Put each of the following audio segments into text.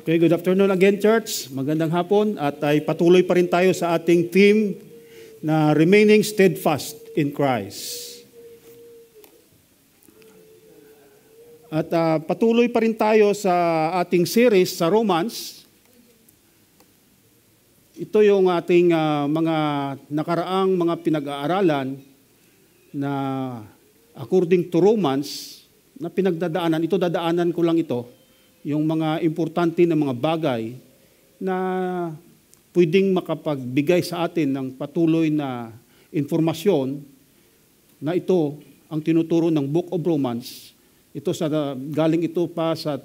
Okay, good afternoon again, church. Magandang hapon at ay patuloy pa rin tayo sa ating theme na remaining steadfast in Christ. At patuloy pa rin tayo sa ating series sa Romans. Ito yung ating mga nakaraang mga pinag-aaralan na according to Romans na pinagdadaanan. Ito dadaanan ko lang ito. Yung mga importante na mga bagay na pwedeng makapagbigay sa atin ng patuloy na informasyon na ito ang tinuturo ng Book of Romans. Ito galing ito pa sa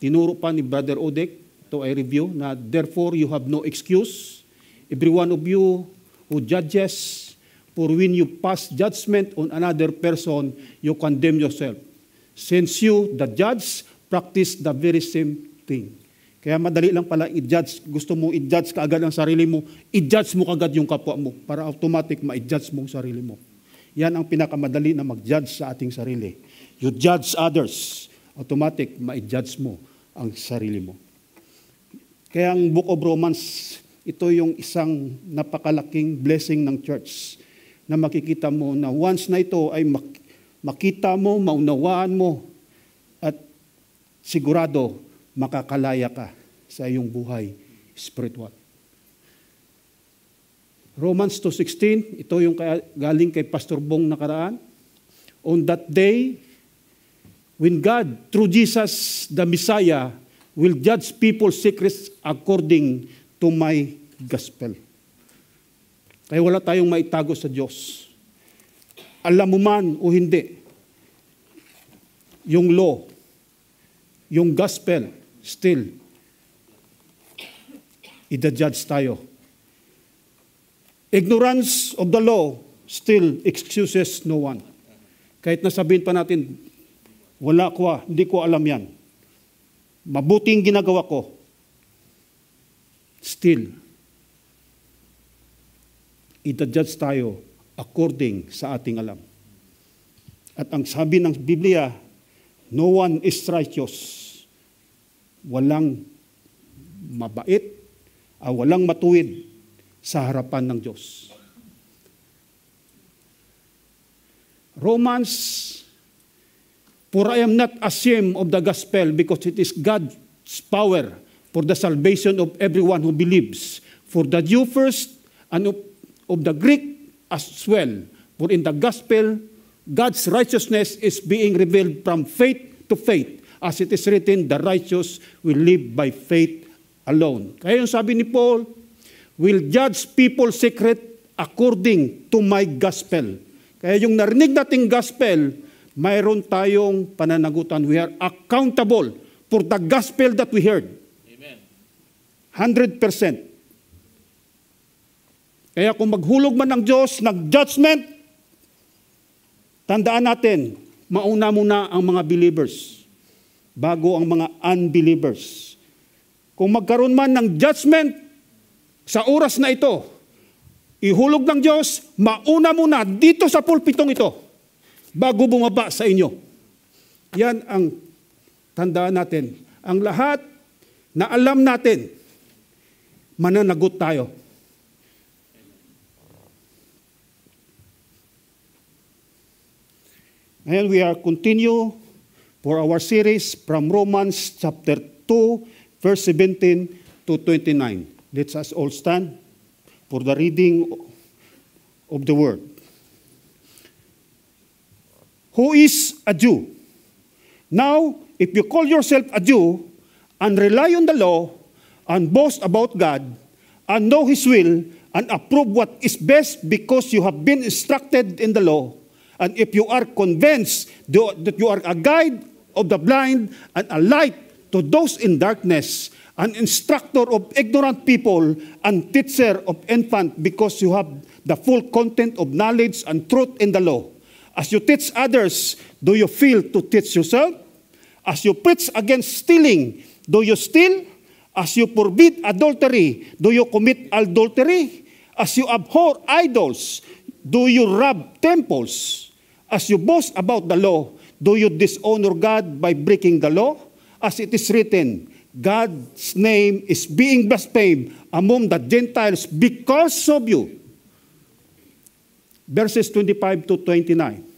tinuro pa ni Brother Odek. Ito ay review na therefore you have no excuse. Every one of you who judges, for when you pass judgment on another person, you condemn yourself. Since you, the judge, practice the very same thing. Kaya madali lang pala i-judge. Gusto mo i-judge kaagad ang sarili mo, i-judge mo kaagad yung kapwa mo para automatic ma-judge mo ang sarili mo. Yan ang pinakamadali na mag-judge sa ating sarili. You judge others, automatic ma-judge mo ang sarili mo. Kaya ang Book of Romans, ito yung isang napakalaking blessing ng church na makikita mo na once na ito ay makita mo, maunawaan mo, at sigurado makakalaya ka sa iyong buhay spiritual. Romans 2:16, ito yung galing kay Pastor Bong nakaraan. On that day, when God, through Jesus the Messiah, will judge people's secrets according to my gospel. Kaya wala tayong maitago sa Diyos. Alam mo man o hindi, yung law, yung gospel, still, i-judge tayo. Ignorance of the law still excuses no one. Kahit nasabihin pa natin, wala ko, hindi ko alam yan. Mabuting ginagawa ko. Still, i-judge tayo according sa ating alam. At ang sabi ng Biblia, no one is righteous. Walang mabait, walang matuwid sa harapan ng Diyos. Romans, for I am not ashamed of the gospel because it is God's power for the salvation of everyone who believes. For the Jew first and of the Greek as well. For in the gospel, God's righteousness is being revealed from faith to faith. As it is written, the righteous will live by faith alone. Kaya yung sabi ni Paul, will judge people's secret according to my gospel. Kaya yung narinig nating gospel, mayroon tayong pananagutan. We are accountable for the gospel that we heard. Amen. 100%. Kaya kung maghulog man ng Diyos ng judgment, tandaan natin, mauna muna ang mga believers bago ang mga unbelievers. Kung magkaroon man ng judgment sa oras na ito, ihulog ng Diyos, mauna muna dito sa pulpitong ito bago bumaba sa inyo. Yan ang tandaan natin. Ang lahat na alam natin, mananagot tayo. Ngayon we are continue for our series from Romans chapter 2, verse 17 to 29. Let us all stand for the reading of the word. Who is a Jew? Now, if you call yourself a Jew and rely on the law and boast about God and know His will and approve what is best because you have been instructed in the law, and if you are convinced that you are a guide of the blind and a light to those in darkness, an instructor of ignorant people and teacher of infant, because you have the full content of knowledge and truth in the law. As you teach others, do you fail to teach yourself? As you preach against stealing, do you steal? As you forbid adultery, do you commit adultery? As you abhor idols, do you rob temples? As you boast about the law, do you dishonor God by breaking the law? As it is written, God's name is being blasphemed among the Gentiles because of you. Verses 25 to 29.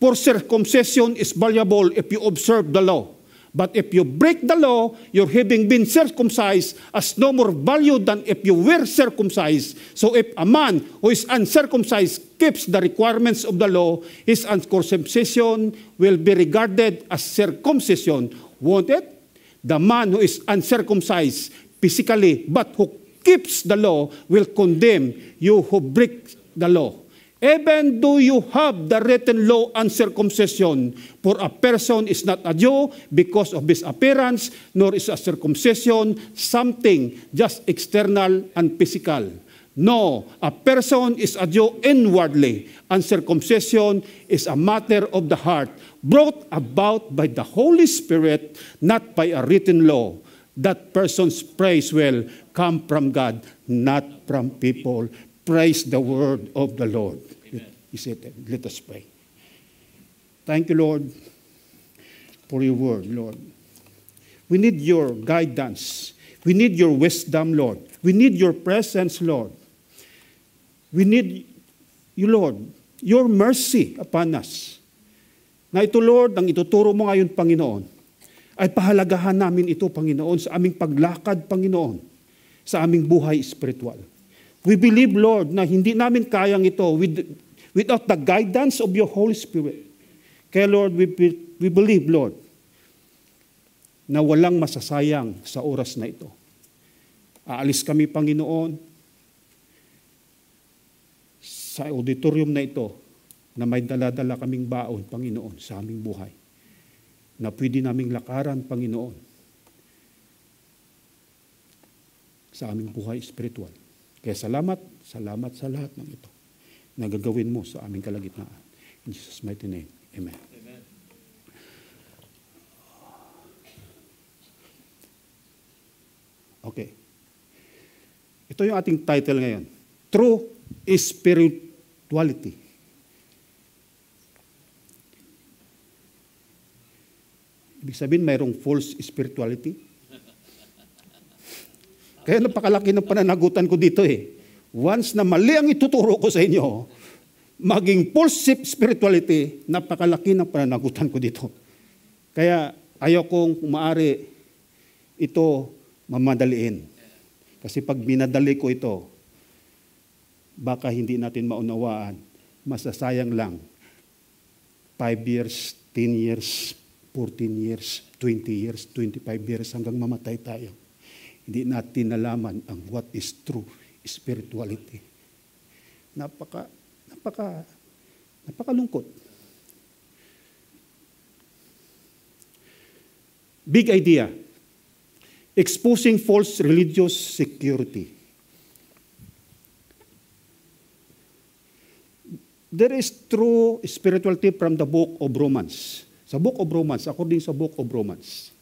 For circumcision is valuable if you observe the law. But if you break the law, your having been circumcised has no more value than if you were circumcised. So if a man who is uncircumcised keeps the requirements of the law, his uncircumcision will be regarded as circumcision, won't it? The man who is uncircumcised physically but who keeps the law will condemn you who break the law. Even though you have the written law and circumcision, for a person is not a Jew because of his appearance, nor is a circumcision something just external and physical. No, a person is a Jew inwardly, and circumcision is a matter of the heart, brought about by the Holy Spirit, not by a written law. That person's praise will come from God, not from people. Praise the word of the Lord. He said, let us pray. Thank you, Lord, for your word, Lord. We need your guidance. We need your wisdom, Lord. We need your presence, Lord. We need you, Lord, your mercy upon us. Na ito, Lord, ang ituturo mo ngayon, Panginoon, ay pahalagahan namin ito, Panginoon, sa aming paglakad, Panginoon, sa aming buhay spiritual. We believe, Lord, na hindi namin kayang ito without the guidance of your Holy Spirit. Kaya, Lord, we believe, Lord, na walang masasayang sa oras na ito. Aalis kami, Panginoon, sa auditorium na ito, na may dala-dala kaming baon, Panginoon, sa aming buhay, na pwede naming lakaran, Panginoon, sa aming buhay spiritual. Kaya salamat sa lahat ng ito na gagawin mo sa aming kalagitnaan. In Jesus' mighty name, amen. Amen. Okay. Ito yung ating title ngayon. True Spirituality. Ibig sabihin, mayroong false spirituality. Kaya napakalaki ng pananagutan ko dito eh. Once na mali ang ituturo ko sa inyo, maging false spirituality, napakalaki ng pananagutan ko dito. Kaya ayaw kong maaari ito mamadaliin. Kasi pag minadali ko ito, baka hindi natin maunawaan, masasayang lang. 5 years, 10 years, 14 years, 20 years, 25 years, hanggang mamatay tayo. Hindi natin nalaman ang what is true spirituality. Napakalungkot. Big idea. Exposing false religious security. There is true spirituality from the book of Romans. Sa book of Romans, according sa book of Romans.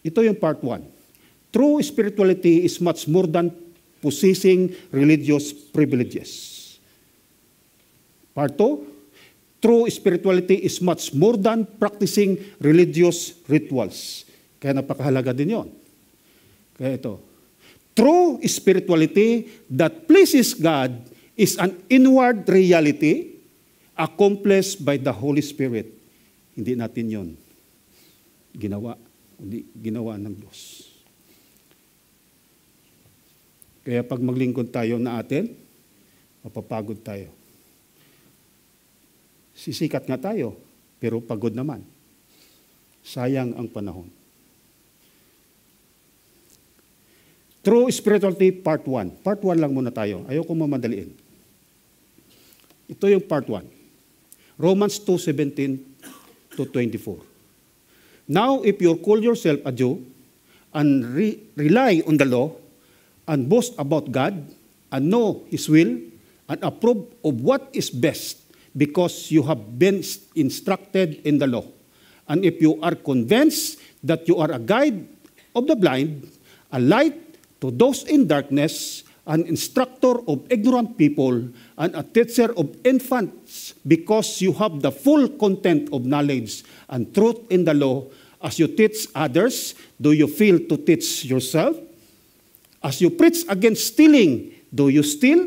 Ito yung part 1. True spirituality is much more than possessing religious privileges. Part 2. True spirituality is much more than practicing religious rituals. Kaya napakahalaga din yon. Kaya ito. True spirituality that pleases God is an inward reality accomplished by the Holy Spirit. Hindi natin yon ginawa. Hindi ginawa ng Diyos. Kaya pag maglingkod tayo na atin, mapapagod tayo. Sisikat nga tayo, pero pagod naman. Sayang ang panahon. True spirituality, part 1. Part 1 lang muna tayo. Ayoko mamadaliin. Ito yung part 1. Romans 2:17 to 24. Now, if you call yourself a Jew and rely on the law and boast about God and know His will and approve of what is best because you have been instructed in the law. And if you are convinced that you are a guide of the blind, a light to those in darkness, an instructor of ignorant people, and a teacher of infants, because you have the full content of knowledge and truth in the law, As you teach others, do you fail to teach yourself? As you preach against stealing, do you steal?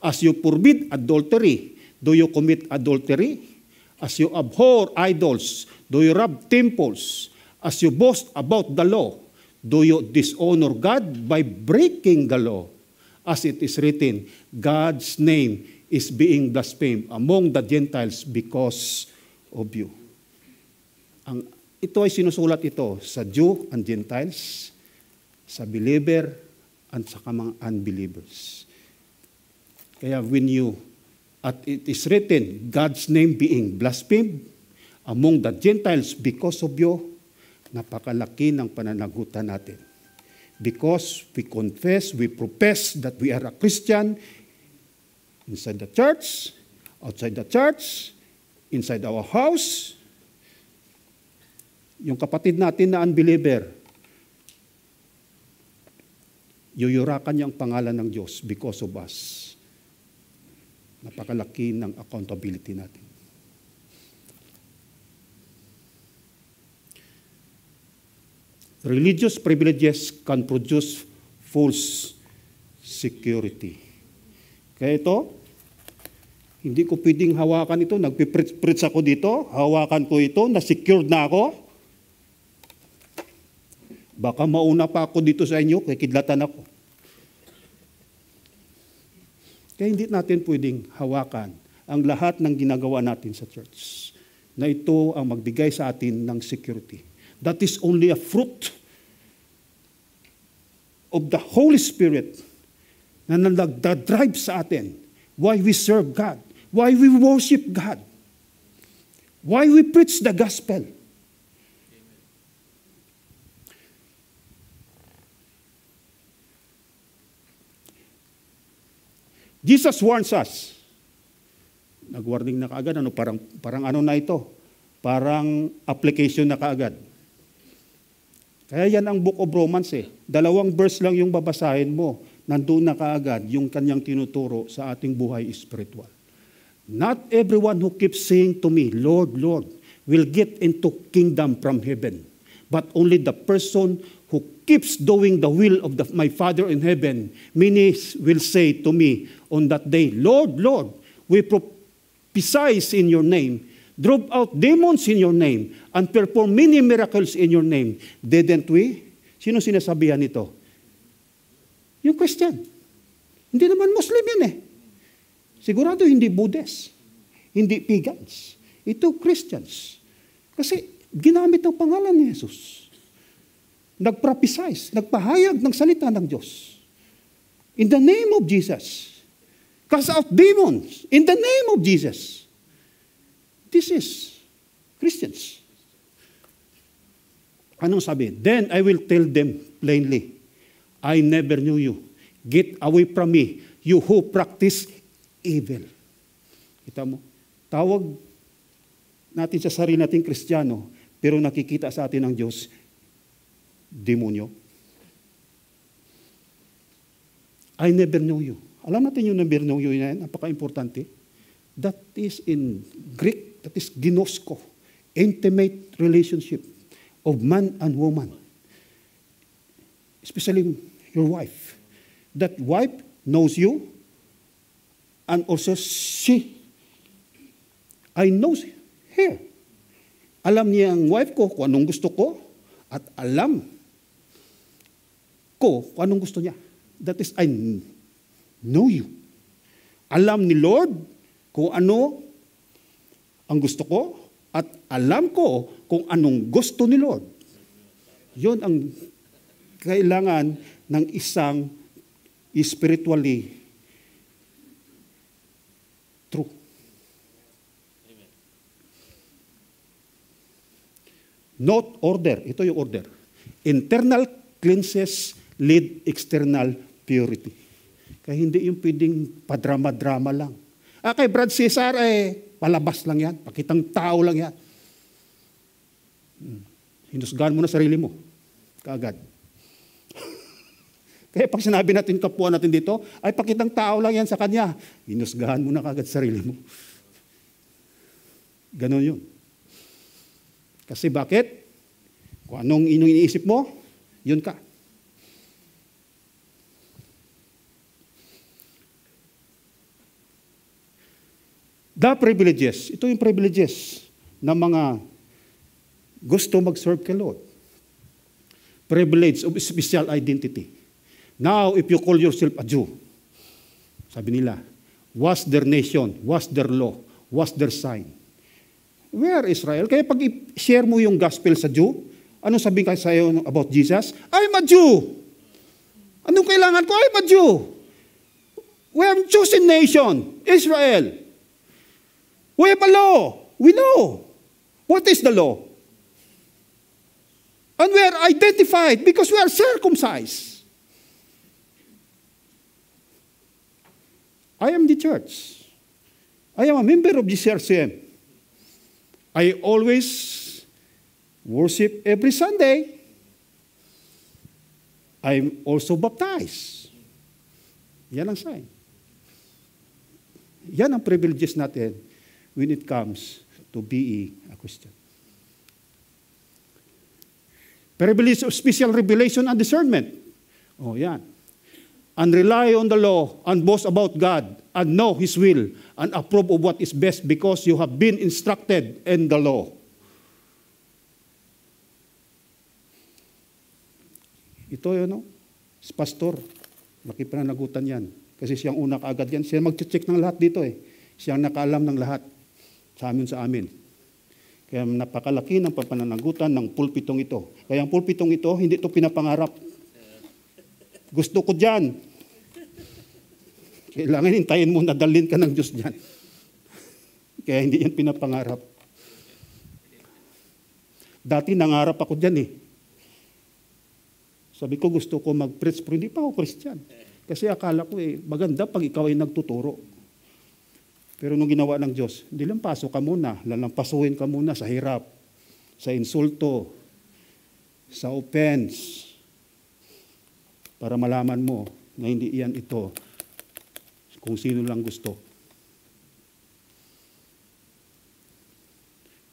As you forbid adultery, do you commit adultery? As you abhor idols, do you rob temples? As you boast about the law, do you dishonor God by breaking the law? As it is written, God's name is being blasphemed among the Gentiles because of you. Ito ay sinusulat ito sa Jew and Gentiles, sa believer, at sa mga unbelievers. Kaya at it is written, God's name being blasphemed among the Gentiles because of you, napakalaki ng pananagutan natin. Because we confess, we profess that we are a Christian inside the church, outside the church, inside our house. Yung kapatid natin na unbeliever, yuyurakan niya ang pangalan ng Diyos because of us. Napakalaki ng accountability natin. Religious privileges can produce false security. Kaya ito, hindi ko pwedeng hawakan ito. Nagpipreach ako dito, hawakan ko ito, na-secured na ako. Baka mauna pa ako dito sa inyo, kikidlatan ako. Kaya hindi natin pwedeng hawakan ang lahat ng ginagawa natin sa church, na ito ang magbigay sa atin ng security. That is only a fruit of the Holy Spirit na nagdadrive sa atin. Why we serve God. Why we worship God. Why we preach the gospel. Jesus warns us. Nag-warning na kaagad. Parang ano na ito? Parang application na kaagad. Kaya yan ang Book of Romans eh. 2 verse lang yung babasahin mo. Nandun na kaagad yung kanyang tinuturo sa ating buhay spiritual. Not everyone who keeps saying to me, Lord, Lord, will get into kingdom from heaven. But only the person who keeps doing the will of my Father in heaven, many will say to me on that day, Lord, Lord, we prophesied in your name, drove out demons in your name, and perform many miracles in your name. Didn't we? Sino sinasabihan nito? Yung Christian. Hindi naman Muslim yan eh. Sigurado hindi Buddhist. Hindi pagans. Ito Christians. Kasi ginamit ang pangalan ni Jesus. Nagprophesize, nagpahayag ng salita ng Diyos. In the name of Jesus. Cast out demons. In the name of Jesus. This is Christians. Anong sabi? Then I will tell them plainly, I never knew you. Get away from me, you who practice evil. Kita mo? Tawag natin sa sarili nating Kristiyano, pero nakikita sa atin ng Diyos, demonyo. I never knew you. Alam natin yung never knew you na yan, napaka-importante. That is in Greek, that is ginosko, intimate relationship of man and woman. Especially your wife. That wife knows you and also I know her. Alam niya ang wife ko kung anong gusto ko at alam ko kung anong gusto niya. That is, I know you. Alam ni Lord kung ano ang gusto ko at alam ko kung anong gusto ni Lord. Yun ang kailangan ng isang spiritually true. Note order. Ito yung order. Internal cleanses lead external purity. Kaya hindi yung pwedeng padrama-drama lang. Kay Brad Cesar, palabas lang yan. Pakitang tao lang yan. Hinusgahan mo na sarili mo. Kaagad. Kaya pag sinabi natin, kapwa natin dito, ay pakitang tao lang yan sa kanya. Hinusgahan mo na kaagad sarili mo. Ganon yun. Kasi bakit? Kung anong iniisip mo, yun ka. The privileges, ito yung privileges ng mga gusto mag-serve kay Lord. Privilege of special identity. Now, if you call yourself a Jew, sabi nila, what's their nation, what's their law, what's their sign? Where Israel? Kaya pag i-share mo yung gospel sa Jew, anong sabihin ka sa'yo about Jesus? I'm a Jew. Anong kailangan ko? I'm a Jew. We have chosen nation, Israel. We have a law. We know. What is the law? And we are identified because we are circumcised. I am the church. I am a member of the CRCM. I always worship every Sunday. I'm also baptized. Yan ang sign. Yan ang privileges natin when it comes to being a Christian. Privilege of special revelation and discernment. Oh, yan. And rely on the law and boast about God and know His will and approve of what is best because you have been instructed in the law. Ito yun, no? Si pastor, nakipananagutan yan. Kasi siyang una kaagad yan. Siya mag-check ng lahat dito eh. Siyang nakaalam ng lahat sa amin. Kaya napakalaki ng papananagutan ng pulpitong ito. Kaya ang pulpitong ito, hindi ito pinapangarap. Gusto ko dyan. Kailangan hintayin mo na dalhin ka ng Diyos dyan. Kaya hindi yan pinapangarap. Dati nangarap ako dyan eh. Sabi ko gusto ko mag-preach pero hindi pa ako Christian. Kasi akala ko maganda pag ikaw ay nagtuturo. Pero nung ginawa ng Diyos, hindi lang pasok ka muna, lalampasuhin ka muna sa hirap, sa insulto, sa offense, para malaman mo na hindi iyan ito kung sino lang gusto.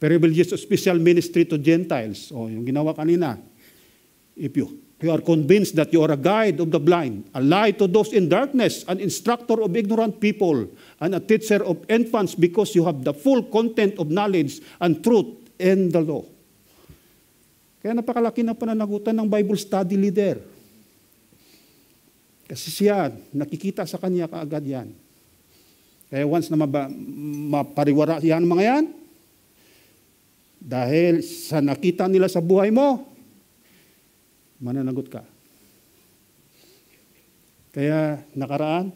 Privileges of special ministry to Gentiles. O, yung ginawa kanina. If you are convinced that you are a guide of the blind, a light to those in darkness, an instructor of ignorant people, and a teacher of infants because you have the full content of knowledge and truth in the law. Kaya napakalaki na pananagutan ng Bible study leader. Kasi siya, nakikita sa kanya kaagad yan. Kaya once na mapariwara yan mga yan, dahil sa nakita nila sa buhay mo, mananagot ka. Kaya nakaraan,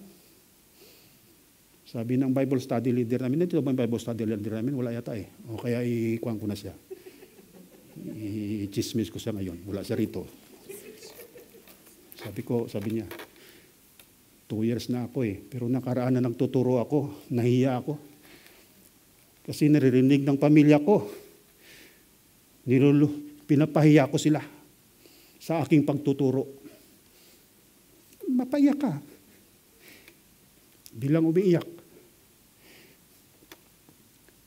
sabi ng Bible study leader namin, dito ba yung Bible study leader namin? Wala yata eh. O kaya ikuhan ko na siya. I-chismis ko siya ngayon. Wala siya rito. Sabi niya, 2 years na ako eh. Pero nakaraan na nagtuturo ako, nahiya ako. Kasi naririnig ng pamilya ko. Pinapahiya ko sila sa aking pagtuturo. Mapaiyak ka. Bilang umiiyak.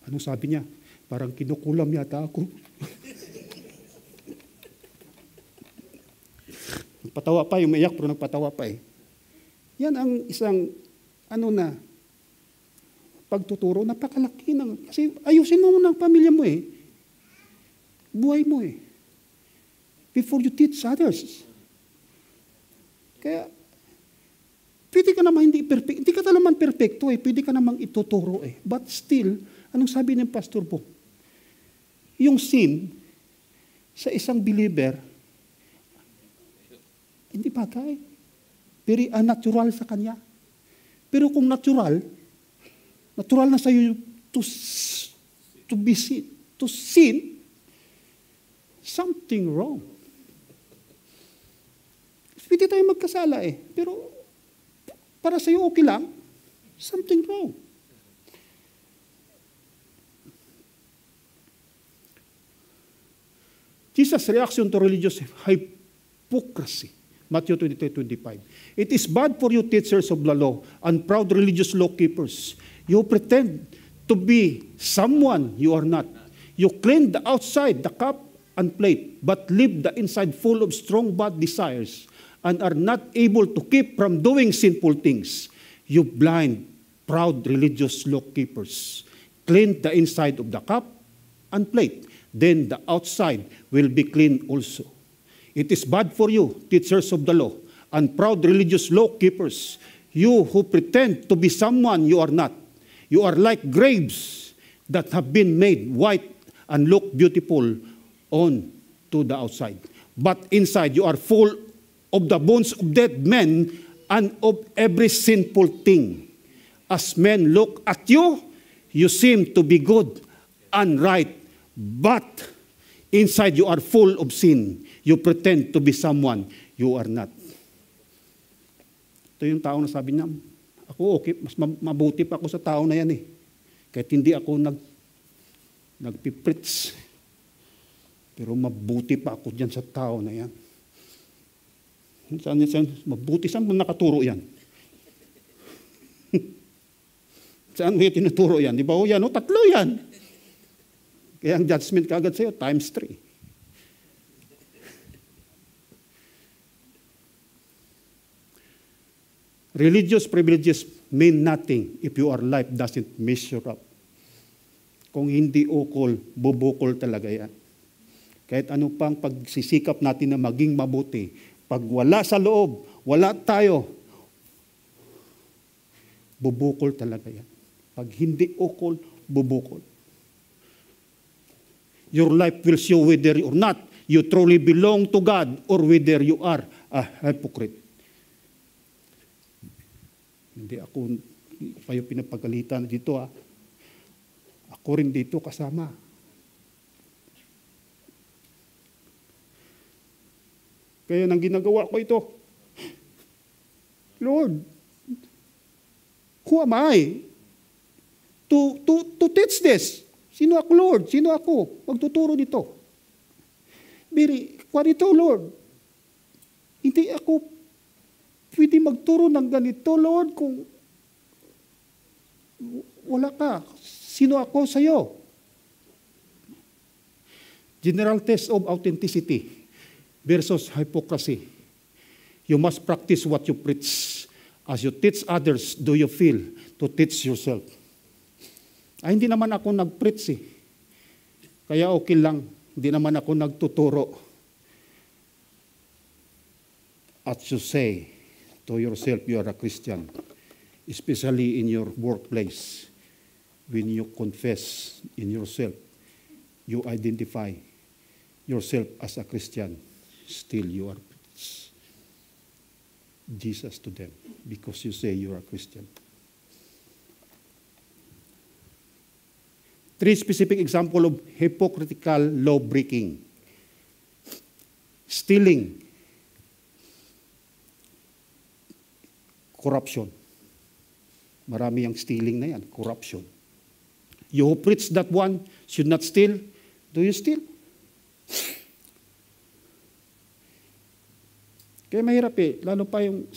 Anong sabi niya? Parang kinukulam yata ako. Nagpatawa pa, umiiyak pero nagpatawa pa eh. Yan ang isang, pagtuturo, napakalaki ng, kasi ayusin mo ng pamilya mo eh. Buhay mo eh. Before you teach others. Kaya, pwede ka naman hindi ka naman perfecto eh. Pwede ka naman ituturo eh. But still, anong sabi ng pastor po? Yung sin, sa isang believer, hindi bagay. Very unnatural sa kanya. Pero kung natural na sa iyo to sin, something wrong. Pwede tayo magkasala eh. Pero para sa iyo okay lang, something wrong. Jesus' reaction to religious hypocrisy. Matthew 23:25. It is bad for you teachers of the law and proud religious law keepers. You pretend to be someone you are not. You clean the outside, the cup, and plate, but leave the inside full of strong bad desires, and are not able to keep from doing sinful things. You blind, proud religious law keepers, clean the inside of the cup and plate, then the outside will be clean also. It is bad for you, teachers of the law, and proud religious law keepers, you who pretend to be someone you are not. You are like graves that have been made white and look beautiful on to the outside. But inside you are full of the bones of dead men and of every sinful thing. As men look at you, you seem to be good and right, but inside you are full of sin. You pretend to be someone you are not. Ito yung tao na sabi niya, ako okay, mas mabuti pa ako sa tao na yan eh. Kahit hindi ako nagpiprits. Pero mabuti pa ako dyan sa tao na yan. Saan mabuti? Saan mo nakaturo yan? Saan mo yung tinuturo yan? Di ba? O yan, o tatlo yan. Kaya ang judgment kagad sa'yo, times 3. Religious privileges mean nothing if your life doesn't measure up. Kung hindi ukol, bubukol talaga yan. Kahit ano pang pagsisikap natin na maging mabuti, pag wala sa loob, wala tayo, bubukol talaga yan. Pag hindi ukol, bubukol. Your life will show whether or not you truly belong to God or whether you are a hypocrite. Hindi ako kayo pinapagalitan dito ha. Ako rin dito kasama. Kaya nang ginagawa ko ito, Lord, who am I to teach this? Sino ako, Lord? Sino ako? Magtuturo dito. Kung Lord, hindi ako pwede magturo ng ganito, Lord, kung wala ka. Sino ako sa'yo? General test of authenticity versus hypocrisy. You must practice what you preach. As you teach others, do you feel to teach yourself? Ay, hindi naman ako nag-preach eh. Kaya okay lang. Hindi naman ako nagtuturo. As you say to yourself, you are a Christian, especially in your workplace. When you confess in yourself, you identify yourself as a Christian, still you are Jesus to them because you say you are a Christian. 3 specific examples of hypocritical law breaking. Stealing, corruption. Marami ang stealing na yan, corruption. You who preach that one should not steal. Do you steal? Kaya mahirap eh, lalo pa yung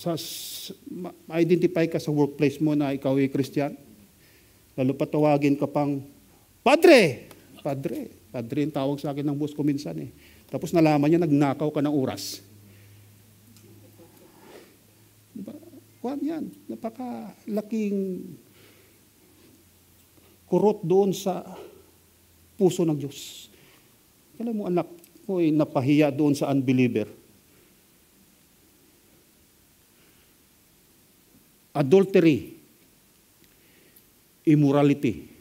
ma-identify ka sa workplace mo na ikaw ay Christian. Lalo pa tawagin ka pang, Padre! Padre yung tawag sa akin ng boss ko minsan eh. Tapos nalaman niya, nagnakaw ka ng oras. Diba? Kuwan yan, napakalaking kurot doon sa puso ng Diyos. Alam mo, anak ko ay napahiya doon sa unbeliever. Adultery, immorality.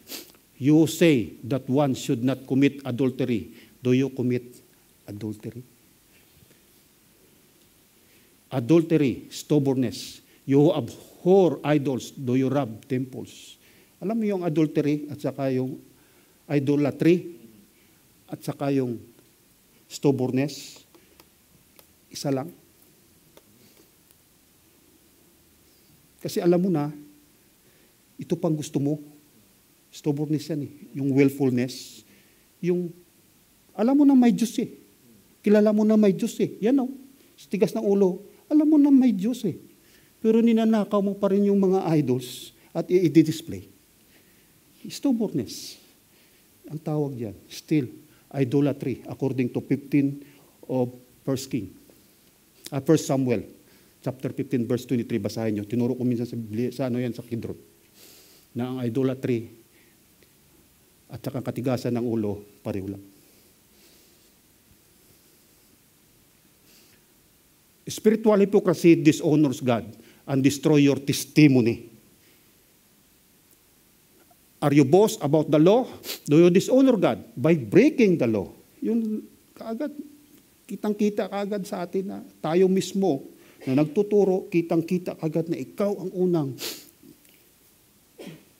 You say that one should not commit adultery. Do you commit adultery? Adultery, stubbornness. You abhor idols. Do you rob temples? Alam mo yung adultery at saka yung idolatry at saka yung stubbornness? Isa lang. Kasi alam mo na, ito pang gusto mo. Stubbornness yan eh. Yung willfulness. Yung, alam mo na may Diyos eh. Kilala mo na may Diyos eh. Yan o. Tigas ng ulo. Alam mo na may Diyos eh. Pero ninanakaw mo pa rin yung mga idols at i-display. Stubbornness. Ang tawag yan. Still, idolatry according to 15 of 1 Samuel chapter 15 verse 23, basahin nyo. Tinuro ko minsan sa Kidron, na ang idolatry at saka katigasan ng ulo, pareho lang. Spiritual hypocrisy dishonors God and destroy your testimony. Are you boast about the law? Do you dishonor God by breaking the law? Yun kaagad, kitang-kita kaagad sa atin na tayo mismo na nagtuturo, kitang-kita kaagad na ikaw ang unang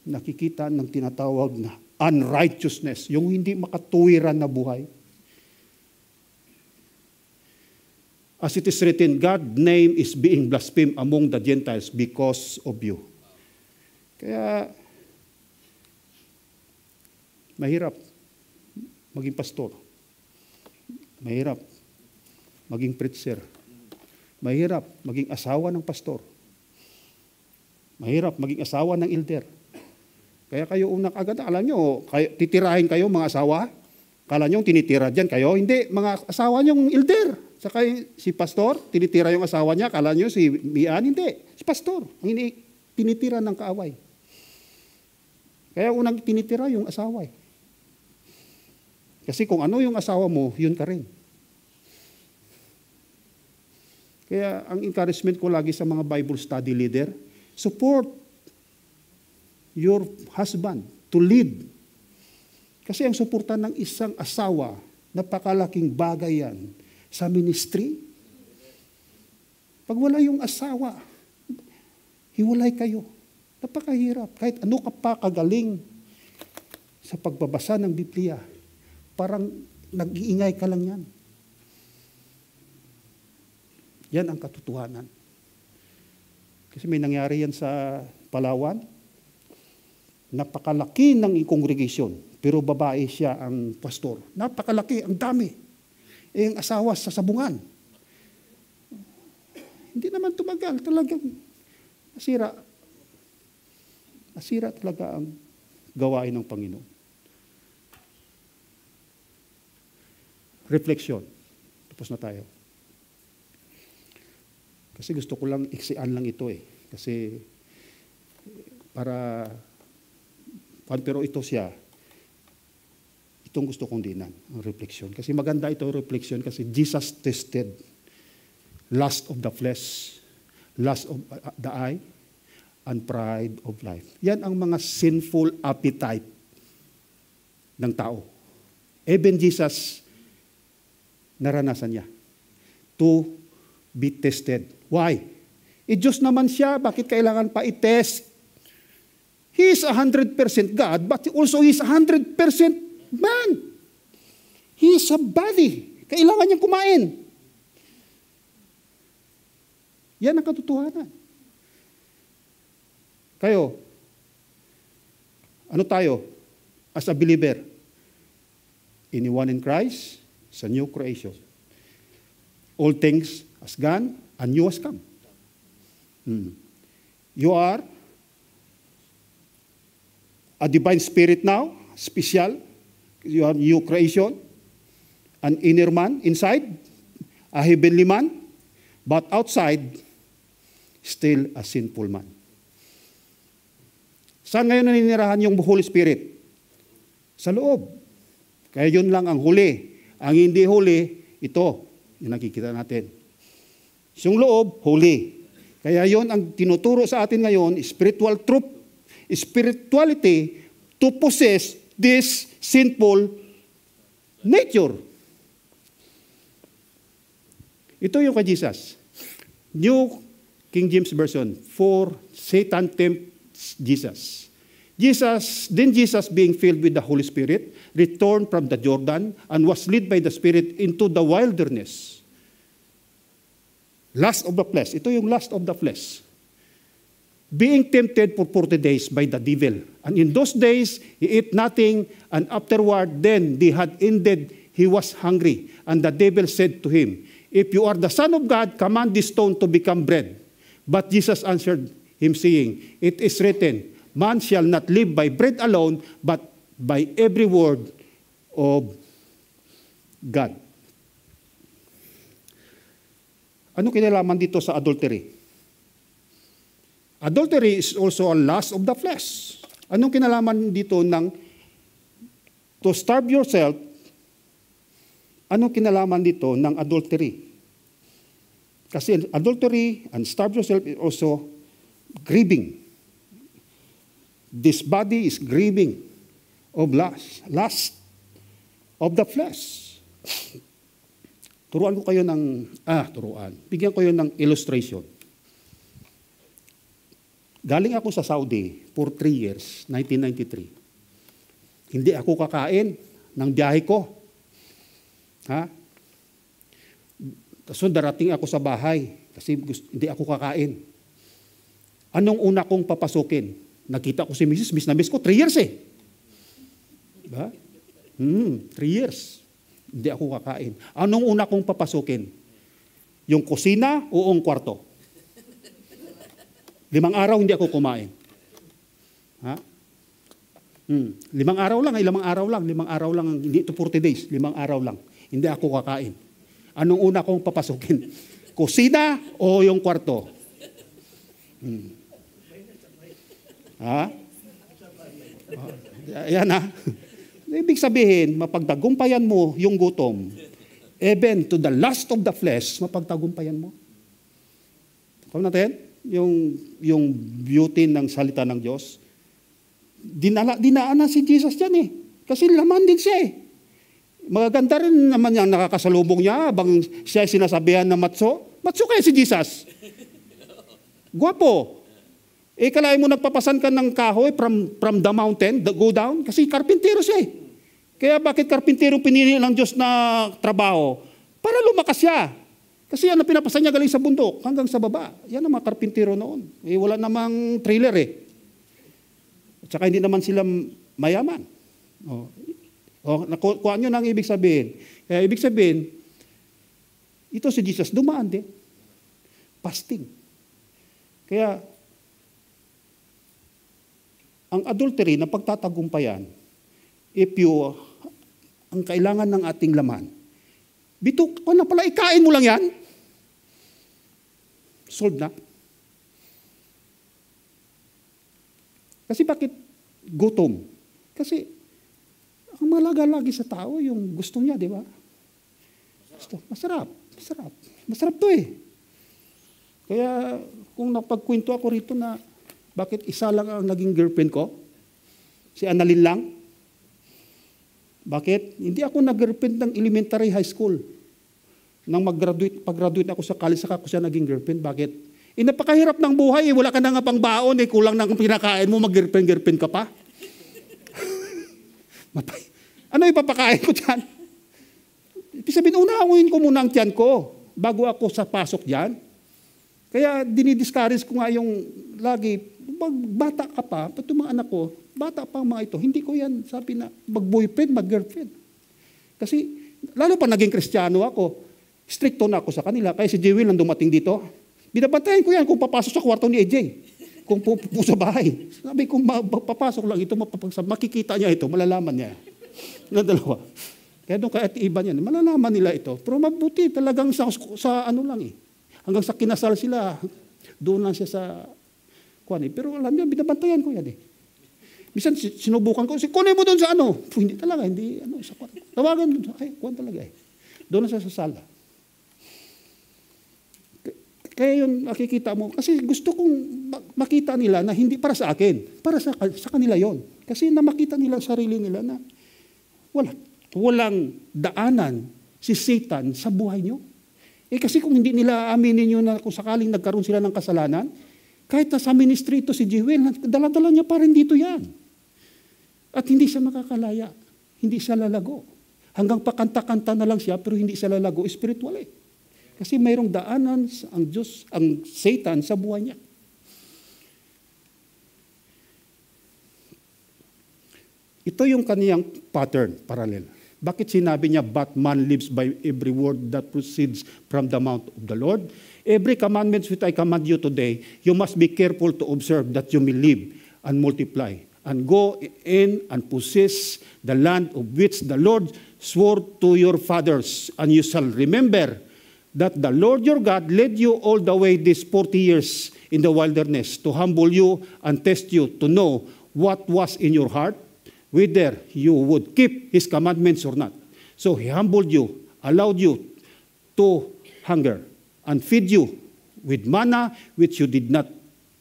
nakikita ng tinatawag na unrighteousness, yung hindi makatuwiran na buhay. As it is written, God's name is being blasphemed among the Gentiles because of you. Kaya, mahirap maging pastor. Mahirap maging preacher. Mahirap maging asawa ng pastor. Mahirap maging asawa ng elder. Kaya kayo unang agad, alam nyo, titirahin kayo mga asawa. Kala nyo tinitira dyan kayo. Hindi, mga asawa nyo elder. Saka si pastor, tinitira yung asawa niya. Kala nyo si Mian, hindi. Si pastor, ang tinitira ng kaaway. Kaya unang tinitira yung asawa. Kasi kung ano yung asawa mo, yun ka rin. Kaya ang encouragement ko lagi sa mga Bible study leader, support your husband to lead. Kasi ang suporta ng isang asawa, napakalaking bagay yan sa ministry. Pag wala yung asawa, hiwalay kayo. Napakahirap. Kahit ano ka pa kagaling sa pagbabasa ng Biblia, parang nag-iingay ka lang yan. Yan ang katotohanan. Kasi may nangyari yan sa Palawan. Napakalaki ng congregation, pero babae siya ang pastor. Napakalaki, ang dami. Ang asawa sa sabungan. Hindi naman tumagal. Talagang nasira. Nasira talaga ang gawain ng Panginoon. Reflection. Tapos na tayo. Kasi gusto ko lang iksian lang ito eh. Kasi para pero ito siya, itong gusto kong dinan, ang reflection. Kasi maganda ito reflection kasi Jesus tested lust of the flesh, lust of the eye, and pride of life. Yan ang mga sinful appetite ng tao. Even Jesus, naranasan niya to be tested. Why? Diyos naman siya, bakit kailangan pa i-test? He is 100% God, but also He is 100% man. He is a body. Kailangan niyang kumain. Yan ang katotohanan. Kayo, ano tayo as a believer? Anyone in Christ, is a new creation. All things has gone, and new has come. You are a divine spirit now, special. You are new creation, an inner man inside, a heavenly man, but outside, still a sinful man. Saan ngayon naninirahan yung Holy Spirit? Sa loob. Kaya yun lang ang huli. Ang hindi huli, ito, yung nakikita natin. Yung loob, huli. Kaya yun ang tinuturo sa atin ngayon, spiritual truth, spirituality to possess this sinful nature. Ito yung kay Jesus. New King James Version, for Satan tempts Jesus. Jesus being filled with the Holy Spirit, returned from the Jordan and was led by the Spirit into the wilderness. Lust of the flesh. Ito yung lust of the flesh. Being tempted for 40 days by the devil. And in those days, he ate nothing, and afterward, then they had ended, he was hungry. And the devil said to him, if you are the Son of God, command this stone to become bread. But Jesus answered him, saying, it is written, man shall not live by bread alone, but by every word of God. Ano kinalaman dito sa adultery? Adultery is also a lust of the flesh. Anong kinalaman dito ng to starve yourself? Anong kinalaman dito ng adultery? Kasi adultery and starve yourself is also grieving. This body is grieving of lust of the flesh. Turuan ko kayo ng, bigyan ko kayo ng illustration. Galing ako sa Saudi for 3 years, 1993. Hindi ako kakain ng biyahe ko. So darating ako sa bahay kasi hindi ako kakain. Anong una kong papasukin? Nakita ko si Mrs. Miss na miss ko, 3 years eh. Diba? 3 years. Hindi ako kakain. Anong una kong papasukin? Yung kusina o ang kwarto? 5 araw hindi ako kumain. 5 araw lang, 5 araw lang, hindi ito 40 days, 5 araw lang. Hindi ako kakain. Anong una kong papasukin? Kusina o yung kwarto? Yan Ibig sabihin, mapagtagumpayan mo yung gutom, even to the lust of the flesh, mapagtagumpayan mo. Kung natin, yung beauty ng salita ng Diyos, dinaanan si Jesus dyan eh. Kasi laman din siya eh. Magaganda rin naman yung nakakasalubong niya habang siya sinasabihan na matso. Matso kaya si Jesus. Guwapo. Kalahin mo nagpapasan ka ng kahoy from the mountain, go down, kasi karpintero siya eh. Kaya bakit karpintero pinili ng Diyos na trabaho? Para lumakas siya. Kasi yan ang pinapasan niya galing sa bundok hanggang sa baba. Yan ang mga karpintero noon. Wala namang trailer eh. At saka hindi naman sila mayaman. Nakuha nyo na ang ibig sabihin. Kaya ibig sabihin, ito si Jesus dumaan din. Fasting. Kaya, ang adultery na pagtatagumpayan, ang kailangan ng ating laman, pala, ikain mo lang yan. Solved na. Kasi bakit gutom? Kasi, ang malaga lagi sa tao, yung gusto niya, di ba? Masarap. Masarap to eh. Kaya, kung napagkwento ako rito na, bakit isa lang ang naging girlfriend ko? Si Annalyn lang? Bakit? Hindi ako nag-girlfriend ng elementary high school. Nang pag-graduate ako sa college, saka ako siya naging girlfriend. Bakit? Napakahirap ng buhay. Wala ka na nga pang baon. Kulang na ang pinakain mo, mag-girlfriend ka pa. Ano ipapakain ko dyan? Sabihin, unahawin ko muna ang tiyan ko bago ako sa pasok dyan. Kaya dinidiscourage ko nga yung lagi, bata ka pa, pati mga anak ko, bata pa mga ito, hindi ko yan sabi na mag-boyfriend, mag-girlfriend. Kasi lalo pa naging Kristiyano ako, stricto na ako sa kanila. Kaya si Jewel nang dumating dito, binabantayan ko yan kung papasok sa kwarto ni AJ, kung pupo sa bahay. Sabi kung papasok lang ito, makikita niya ito, malalaman niya. Ng dalawa. Kaya doon kahit iba niyan, malalaman nila ito. Pero mabuti talagang sa ano lang eh. Hanggang sa kinasal sila, doon lang siya sa kuwan eh. Pero alam niya, binabantayan ko yan eh. Minsan sinubukan ko, kunin mo doon sa ano. Hindi talaga, hindi ano, sa kuwan. Tawagan doon sa, kuwan talaga eh. Doon lang siya sa sala. Kaya yun, nakikita mo, kasi gusto kong makita nila na hindi para sa akin, para sa kanila yon. Kasi na makita nila sarili nila na walang daanan si Satan sa buhay nyo. Kasi kung hindi nila aminin nyo na kung sakaling nagkaroon sila ng kasalanan, kahit na sa ministry ito si Jewel, dala-dala niya pa rin dito yan. At hindi siya makakalaya. Hindi siya lalago. Hanggang pakanta-kanta na lang siya, pero hindi siya lalago spiritual eh. Kasi mayroong daanan ang Diyos, ang Satan sa buhay niya. Ito yung kaniyang pattern, parallel. Bakit sinabi niya, but man lives by every word that proceeds from the mouth of the Lord? Every commandment which I command you today, you must be careful to observe that you may live and multiply and go in and possess the land of which the Lord swore to your fathers, and you shall remember that the Lord your God led you all the way these 40 years in the wilderness to humble you and test you to know what was in your heart, whether you would keep his commandments or not. So he humbled you, allowed you to hunger, and feed you with manna which you did not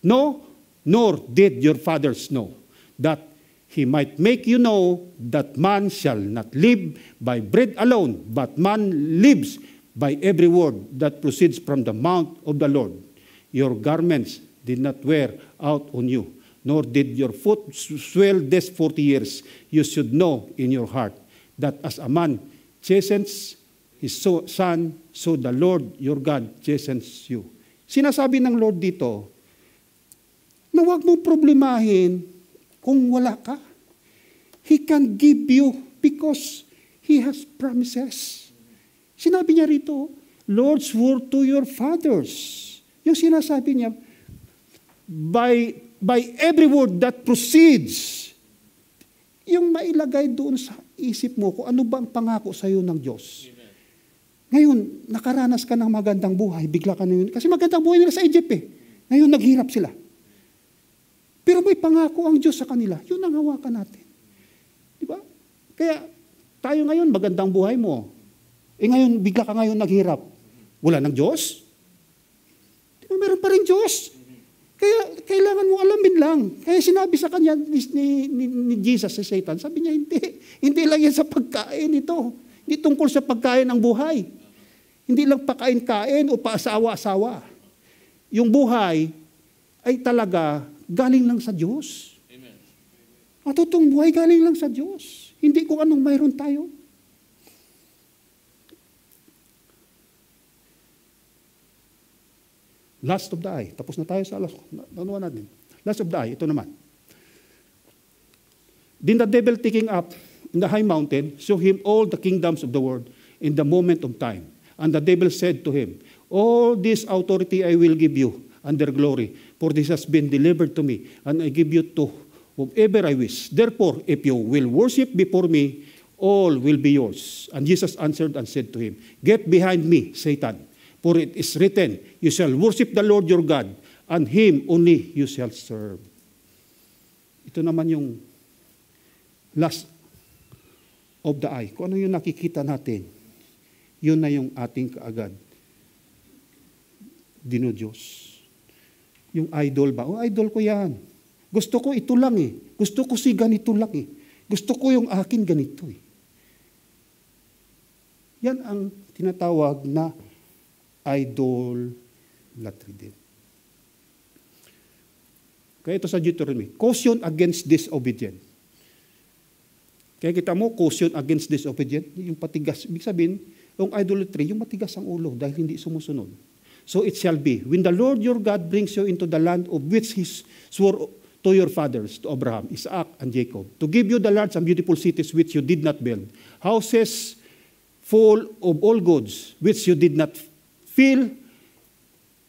know, nor did your fathers know, that he might make you know that man shall not live by bread alone, but man lives by every word that proceeds from the mouth of the Lord. Your garments did not wear out on you, nor did your foot swell these 40 years. You should know in your heart that as a man chastens his son, so the Lord your God chastens you. Sinasabi ng Lord dito, na huwag mong problemahin kung wala ka. He can give you because He has promises. Sinabi niya rito, Lord swore to your fathers. Yung sinasabi niya, by every word that proceeds, yung mailagay doon sa isip mo kung ano ba ang pangako sa iyo ng Diyos. Amen. Ngayon, nakaranas ka ng magandang buhay, bigla ka na yun. Kasi magandang buhay nila sa Egypt eh. Ngayon, naghirap sila. Pero may pangako ang Diyos sa kanila. Yun ang hawakan natin. Di ba? Kaya tayo ngayon, magandang buhay mo. Ngayon, bigla ka ngayon naghirap. Wala ng Diyos? Di ba, meron pa rin Diyos? Kaya kailangan mo alamin lang. Kaya sinabi sa kanya ni Jesus sa Satan, sabi niya, hindi lang yan sa pagkain ito. Hindi tungkol sa pagkain ng buhay. Hindi lang pakain-kain o paasawa-asawa. Yung buhay ay talaga galing lang sa Diyos. Amen. Ang totoong buhay galing lang sa Diyos. Hindi kung anong mayroon tayo. Last of the eye. Tapos na tayo sa ano natin. Last of the eye. Ito naman. Then the devil taking up in the high mountain, show him all the kingdoms of the world in the moment of time. And the devil said to him, all this authority I will give you and their glory, for this has been delivered to me, and I give you to whomever I wish. Therefore, if you will worship before me, all will be yours. And Jesus answered and said to him, get behind me, Satan, for it is written, you shall worship the Lord your God, and Him only you shall serve. Ito naman yung last of the eye. Kung ano yung nakikita natin, yun na yung ating kaagad dinodiyos. Yung idol ba? Idol ko yan. Gusto ko ito lang eh. Gusto ko si ganito lang eh. Gusto ko yung akin ganito eh. Yan ang tinatawag na idolatry din. Kaya ito sa Deuteronomy, caution against disobedient. Kaya kita mo, caution against disobedient, yung patigas. Ibig sabihin, yung idolatry, yung matigas ang ulo dahil hindi sumusunod. So it shall be, when the Lord your God brings you into the land of which He swore to your fathers, to Abraham, Isaac, and Jacob, to give you the large and beautiful cities which you did not build, houses full of all goods which you did not fill,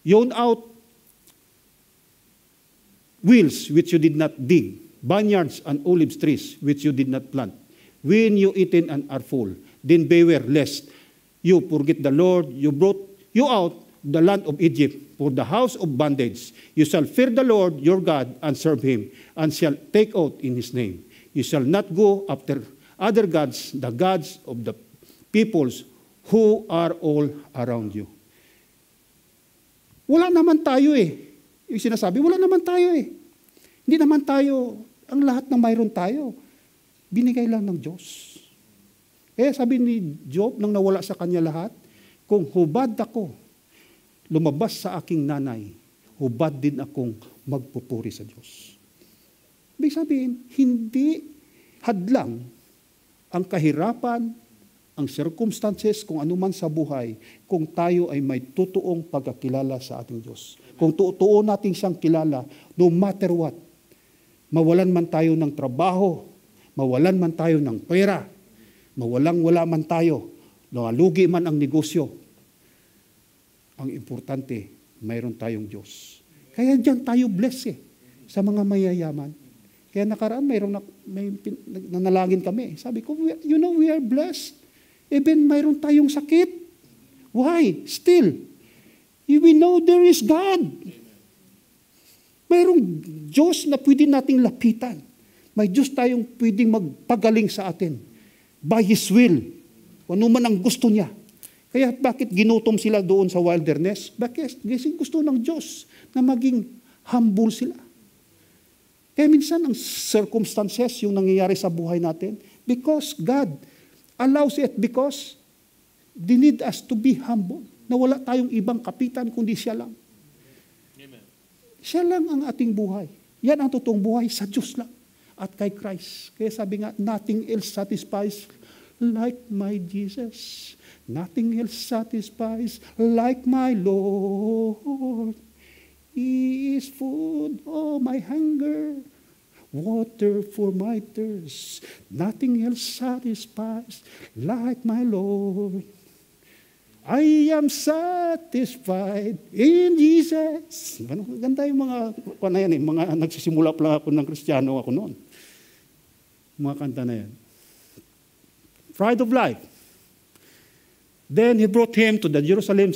hewn out wheels which you did not dig, vineyards and olive trees which you did not plant. When you eaten and are full, then beware lest you forget the Lord you brought you out the land of Egypt for the house of bondage. You shall fear the Lord your God and serve Him, and shall take oath in His name. You shall not go after other gods, the gods of the peoples who are all around you. Wala naman tayo eh. Yung sinasabi, wala naman tayo eh. Hindi naman tayo, ang lahat ng mayroon tayo, binigay lang ng Diyos. Kaya sabi ni Job, nang nawala sa kanya lahat, kung hubad ako, lumabas sa aking nanay, hubad din akong magpupuri sa Diyos. Ibig sabihin, hindi hadlang ang kahirapan, ang circumstances, kung ano man sa buhay, kung tayo ay may totoong pagkakilala sa ating Diyos. Kung totoo natin siyang kilala, no matter what, mawalan man tayo ng trabaho, mawalan man tayo ng pera, mawalang-wala man tayo, nalugi man ang negosyo, ang importante, mayroon tayong Diyos. Kaya diyan tayo blessed sa mga mayayaman. Kaya nakaraan, may nanalangin kami. Sabi ko, we are blessed. Even mayroon tayong sakit. Why? Still, we know there is God. Mayroong Diyos na pwede nating lapitan. May Diyos tayong pwedeng magpagaling sa atin. By His will. Ano man ang gusto niya. Kaya bakit ginutom sila doon sa wilderness? Bakit? Kasi gusto ng Diyos na maging humble sila. Kaya minsan ang circumstances yung nangyayari sa buhay natin because God allows it because they need us to be humble. Na wala tayong ibang kapitan kundi siya lang. Amen. Siya lang ang ating buhay. Yan ang totoong buhay sa Diyos lang at kay Christ. Kaya sabi nga, nothing else satisfies like my Jesus. Nothing else satisfies like my Lord. He is food, oh my hunger, water for my thirst. Nothing else satisfies like my Lord. I am satisfied in Jesus. Ganda yung mga, mga nagsisimula pa lang ako ng Kristiyano ako noon. Mga kanta na yan. Pride of life. Then he brought him to the Jerusalem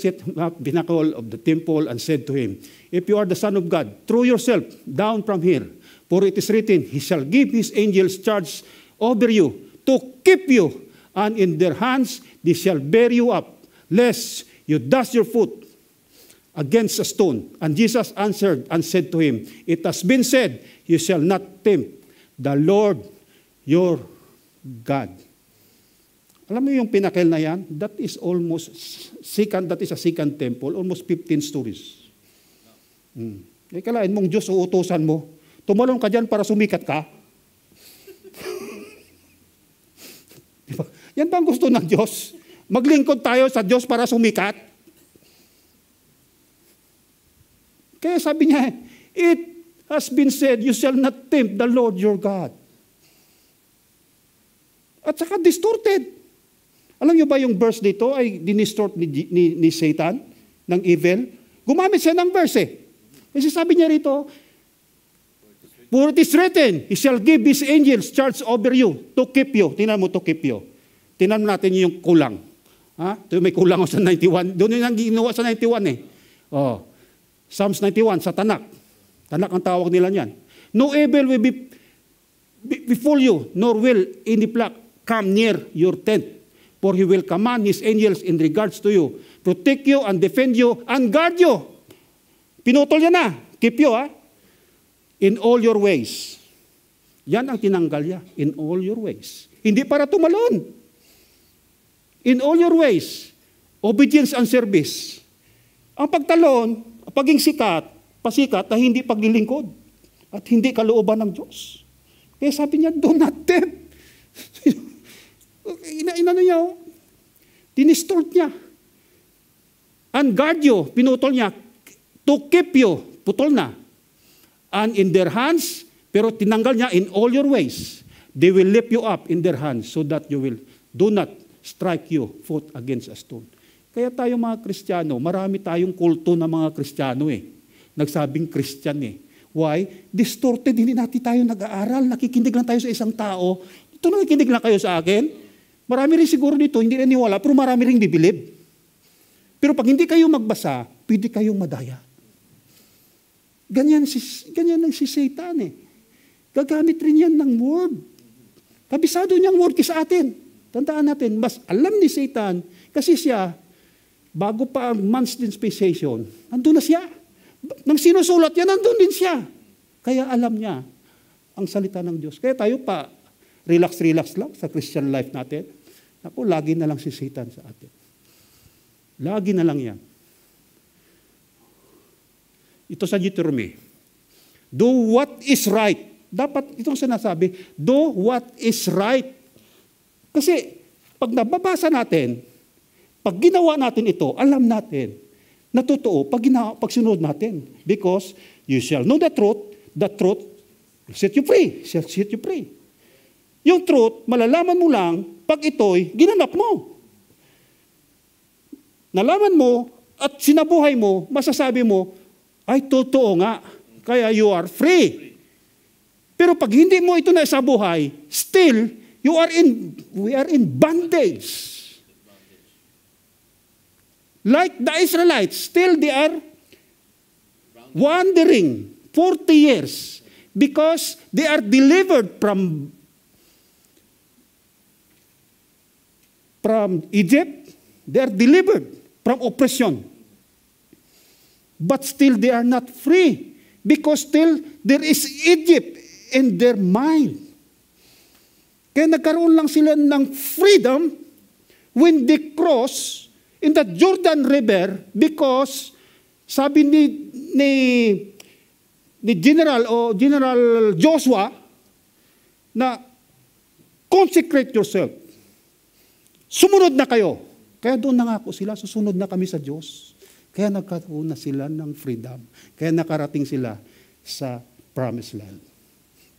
pinnacle of the temple and said to him, if you are the Son of God, throw yourself down from here. For it is written, He shall give His angels charge over you to keep you, and in their hands they shall bear you up, lest you dash your foot against a stone. And Jesus answered and said to him, it has been said, you shall not tempt the Lord your God. Alam mo yung pinnacle na yan? That is a second temple, almost 15 stories. Kalain mong Diyos uutusan mo, tumalon ka dyan para sumikat ka. Diba? Yan ba ang gusto ng Diyos? Maglingkod tayo sa Diyos para sumikat? Kaya sabi niya, it has been said, you shall not tempt the Lord your God. At saka distorted. Alam niyo ba yung verse dito ay dinistort ni Satan, ng evil? Gumamit siya ng verse eh. Kasi sabi niya rito, for it is written, He shall give His angels charge over you to keep you. Tingnan mo, to keep you. Tingnan natin yung kulang. Ito may kulang sa 91. Doon yung ginawa sa 91 eh. Psalms 91 sa Tanak. Tanak ang tawag nila niyan. No evil will be befall you, nor will any plague come near your tent. For He will command His angels in regards to you, protect you and defend you and guard you. Pinutol niya na. Keep you, in all your ways. Yan ang tinanggal niya. In all your ways. Hindi para tumalon. In all your ways. Obedience and service. Ang pagtalon, paging pasikat na hindi paglilingkod. At hindi kalooban ng Diyos. Kaya sabi niya, do not tempt. Inano niya, dinistort niya. And guard you, pinutol niya. To keep you, putol na. And in their hands, pero tinanggal niya, in all your ways, they will lift you up in their hands so that you will do not strike you foot against a stone. Kaya tayo mga Kristiyano, marami tayong kulto na mga Kristiyano eh. Nagsabing Christian eh. Why? Distorted, hindi natin tayo nag-aaral. Nakikindig lang tayo sa isang tao. Ito nakikindig lang kayo sa akin. Marami rin siguro dito, hindi naniwala, pero marami rin bibilib. Pero pag hindi kayo magbasa, pwede kayong madaya. Ganyan ang si Satan eh. Gagamit rin yan ng word. Kabisado niyang word sa atin. Tandaan natin, mas alam ni Satan, kasi siya, bago pa ang man's dispensation, nandun na siya. Nang sinusulat yan, nandun din siya. Kaya alam niya ang salita ng Diyos. Kaya tayo pa, relax lang sa Christian life natin. Ako, lagi na lang si Satan sa atin. Lagi na lang yan. Ito sa Deuteronomy. Do what is right. Dapat itong sinasabi, do what is right. Kasi, pag nababasa natin, pag ginawa natin ito, alam natin, na totoo, pag sinunod natin. Because, you shall know the truth will set you free. Shall set you free. Yung truth, malalaman mo lang pag ito'y ginanap mo. Nalaman mo at sinabuhay mo, masasabi mo, ay totoo nga, kaya you are free. Pero pag hindi mo ito na sa buhay, still, we are in bondage. Like the Israelites, still they are wandering 40 years because they are delivered from Egypt. They are delivered from oppression. But still they are not free because still there is Egypt in their mind. Kaya nagkaroon lang sila ng freedom when they cross in the Jordan River because sabi ni General Joshua na consecrate yourself. Sumunod na kayo. Kaya doon nangako sila, susunod na kami sa Diyos. Kaya nagkaroon na sila ng freedom. Kaya nakarating sila sa Promised Land.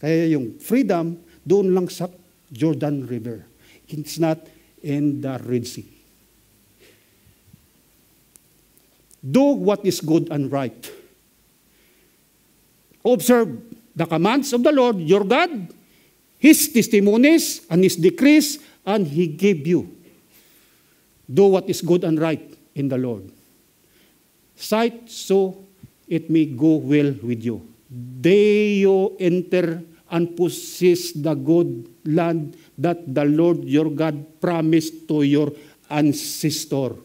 Kaya yung freedom doon lang sa Jordan River. It's not in the Red Sea. Do what is good and right. Observe the commands of the Lord your God, His testimonies and His decrees, and He gave you. Do what is good and right in the Lord. Sight so it may go well with you. They you enter and possess the good land that the Lord your God promised to your ancestor,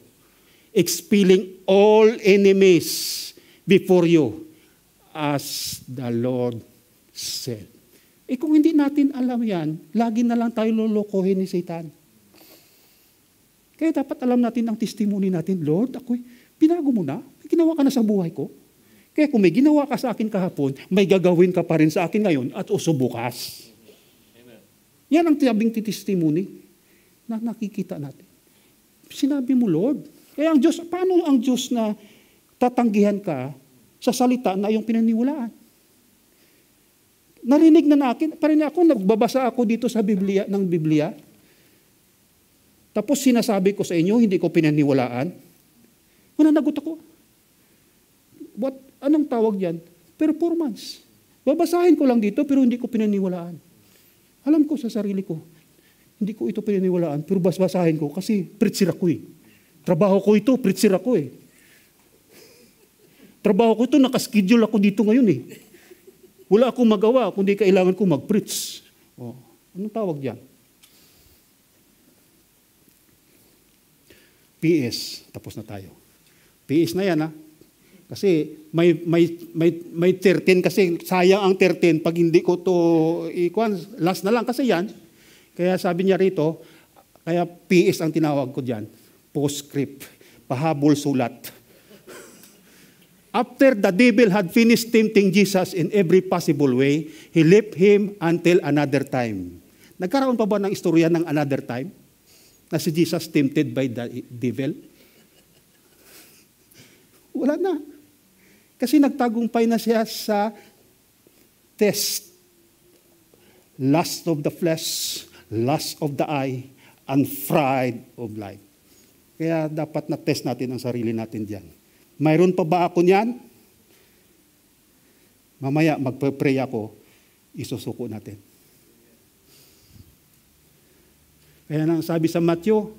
expelling all enemies before you, as the Lord said. Kung hindi natin alam yan, lagi na lang tayo lulukohin ni Satan. Kaya dapat alam natin ang testimony natin, Lord, binago mo na, may ginawa ka na sa buhay ko. Kaya kung may ginawa ka sa akin kahapon, may gagawin ka pa rin sa akin ngayon at uso bukas. Amen. Yan ang tiyabing testimony na nakikita natin. Sinabi mo, Lord, kaya ang Diyos, paano ang Diyos na tatanggihan ka sa salita na iyong pinaniwalaan? Narinig na natin, parin ako, nagbabasa ako dito sa Biblia, ng Biblia. Tapos sinasabi ko sa inyo, hindi ko pinaniwalaan. Mananagot ako. Anong tawag yan? Performance. Babasahin ko lang dito, pero hindi ko pinaniwalaan. Alam ko sa sarili ko, hindi ko ito pinaniwalaan, pero basahin ko kasi preacher ako eh. Trabaho ko ito, preacher ako eh. Trabaho ko ito, nakaschedule ako dito ngayon eh. Wala akong magawa, kundi kailangan ko mag-preach. Oh, anong tawag yan? PS, tapos na tayo. PS na yan ha. Kasi may 13 kasi sayang ang 13 pag hindi ko to last na lang kasi yan. Kaya sabi niya rito, kaya PS ang tinawag ko diyan. Postscript, pahabol sulat. After the devil had finished tempting Jesus in every possible way, he left him until another time. Nagkaroon pa ba ng istorya ng another time? Na si Jesus tempted by the devil? Wala na. Kasi nagtagumpay na siya sa test. Lust of the flesh, lust of the eye, and pride of life. Kaya dapat na-test natin ang sarili natin diyan. Mayroon pa ba ako niyan? Mamaya magpe-pray ako, isusuko natin. Kaya nang sabi sa Matthew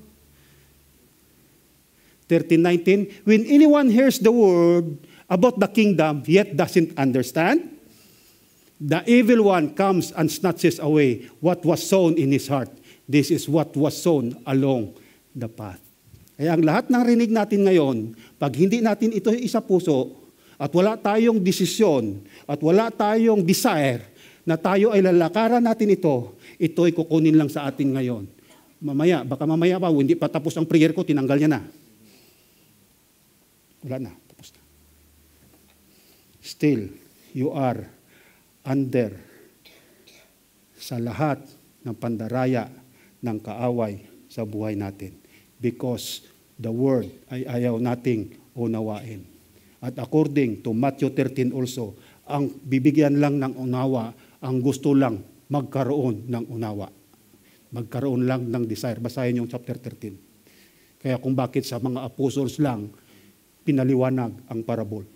13:19, when anyone hears the word about the kingdom yet doesn't understand, the evil one comes and snatches away what was sown in his heart. This is what was sown along the path. Kaya ang lahat ng rinig natin ngayon, pag hindi natin ito isa puso, at wala tayong desisyon, at wala tayong desire, na tayo ay lalakaran natin ito'y kukunin lang sa atin ngayon. Baka mamaya pa, hindi pa tapos ang prayer ko, tinanggal niya na. Wala na, tapos na. Still, you are under sa lahat ng pandaraya ng kaaway sa buhay natin. Because the word ay ayaw nating unawain. At according to Matthew 13 also, ang bibigyan lang ng unawa, ang gusto lang magkaroon ng unawa. Magkaroon lang ng desire. Basahin yung chapter 13. Kaya kung bakit sa mga apostles lang, pinaliwanag ang parable.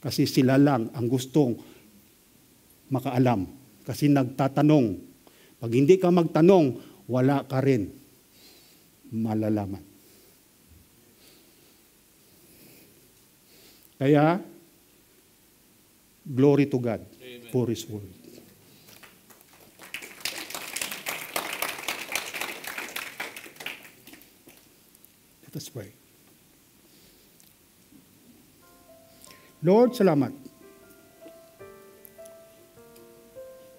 Kasi sila lang ang gustong makaalam. Kasi nagtatanong. Pag hindi ka magtanong, wala ka rin malalaman. Kaya, glory to God for His word. Let us pray. Lord, salamat.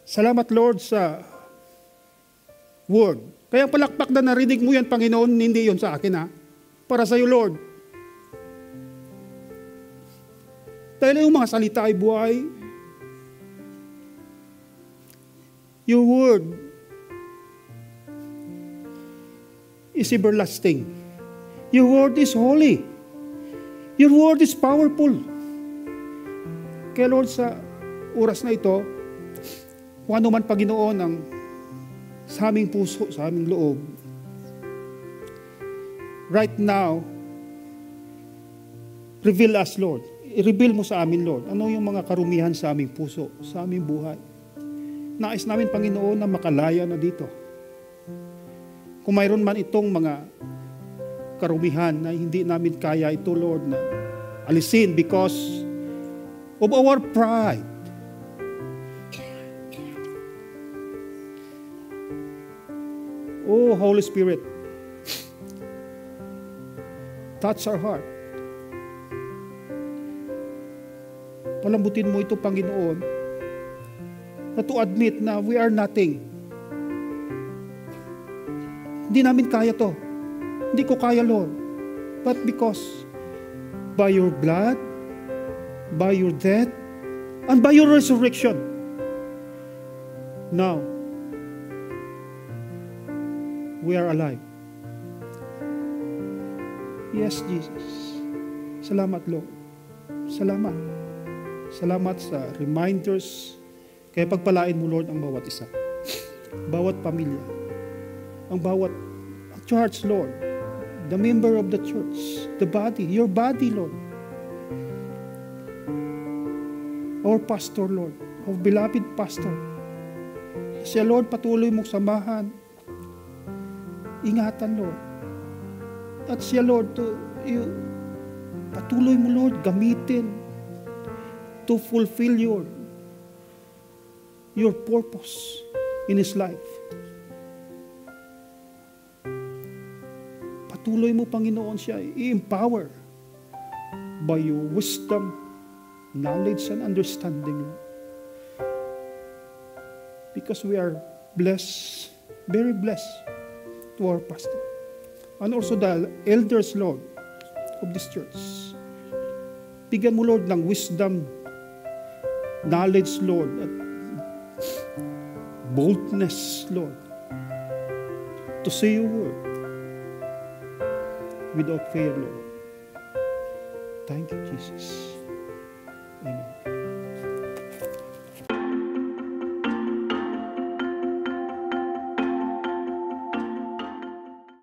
Salamat, Lord, sa word. Kaya palakpak na narinig mo yan, Panginoon, hindi yon sa akin, ha? Para sa iyo, Lord. Dahil yung mga salita ay buhay. Your word is everlasting. Your word is holy. Your word is powerful. Kaya Lord, sa oras na ito, kung ano man, Panginoon, ang sa aming puso, sa aming loob, right now, reveal us, Lord. I-reveal mo sa amin, Lord. Ano yung mga karumihan sa aming puso, sa aming buhay. Nais namin, Panginoon, na makalaya na dito. Kung mayroon man itong mga karumihan na hindi namin kaya ito, Lord, na alisin because of our pride. Oh, Holy Spirit, touch our heart. Palambutin mo ito, Panginoon, na to admit na we are nothing. Hindi namin kaya to. Hindi ko kaya, Lord. But because by your blood, by your death, and by your resurrection, now, we are alive. Yes, Jesus. Salamat, Lord. Salamat. Salamat sa reminders. Kaya pagpalain mo, Lord, ang bawat isa. Bawat pamilya. Ang bawat church, Lord. The member of the church. The body. Your body, Lord. Our pastor, Lord. Our beloved pastor. Siya, Lord, patuloy mong samahan. Ingatan, Lord. At siya, Lord, patuloy mo, Lord, gamitin to fulfill your purpose in his life. Patuloy mo, Panginoon, siya i-empower by your wisdom, knowledge, and understanding, Lord. Because we are blessed, very blessed to our pastor. And also the elders, Lord, of this church. Bigyan mo, Lord, ng wisdom, knowledge, Lord, at boldness, Lord, to say your word without fear, Lord. Thank you, Jesus.